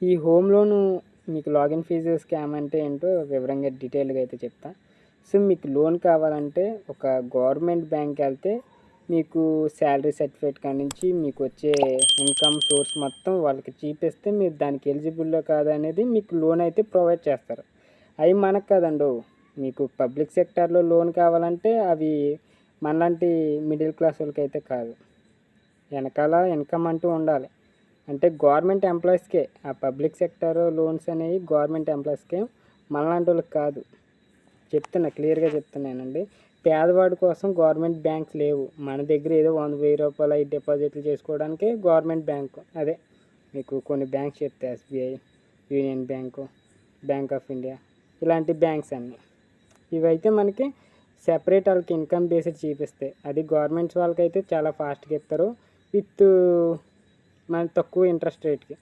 ఈ హోమ్ లోను మీకు login fee scam అంటే ఏంటో వివరంగా డీటెయిల్గా అయితే చెప్తా. సో మీకు లోన్ కావాలంటే ఒక గవర్నమెంట్ బ్యాంక్కి వెళ్తే మీకు శాలరీ సర్టిఫికేట్ కాడ నుంచి మీకు వచ్చే ఇన్కమ్ సోర్స్ మొత్తం వాళ్ళకి చూపిస్తే మీరు దానికి ఎలిజిబుల్లో కాదా అనేది మీకు లోన్ అయితే ప్రొవైడ్ చేస్తారు. అవి మనకు కాదండి, మీకు పబ్లిక్ సెక్టార్లో లోన్ కావాలంటే అవి మనలాంటి మిడిల్ క్లాస్ వాళ్ళకి అయితే కాదు. వెనకాల ఇన్కమ్ అంటూ ఉండాలి. అంటే గవర్నమెంట్ ఎంప్లాయీస్కే ఆ పబ్లిక్ సెక్టర్ లోన్స్ అనేవి గవర్నమెంట్ ఎంప్లాయీస్కే, మనలాంటి వాళ్ళకి కాదు. క్లియర్గా చెప్తున్నానండి. పేదవాడి కోసం గవర్నమెంట్ బ్యాంక్స్ లేవు. మన దగ్గర ఏదో 100,000 రూపాయలు అవి డిపాజిట్లు చేసుకోవడానికే గవర్నమెంట్ బ్యాంకు. అదే మీకు కొన్ని బ్యాంక్స్ చెప్తే SBI, union bank, bank of India, ఇలాంటి బ్యాంక్స్ అన్నీ. ఇవైతే మనకి సెపరేట్ వాళ్ళకి ఇన్కమ్ బేస్డ్ చూపిస్తాయి. అది గవర్నమెంట్స్ వాళ్ళకైతే చాలా ఫాస్ట్గా ఇస్తారు విత్ మన తక్కువ ఇంట్రెస్ట్ రేట్కి.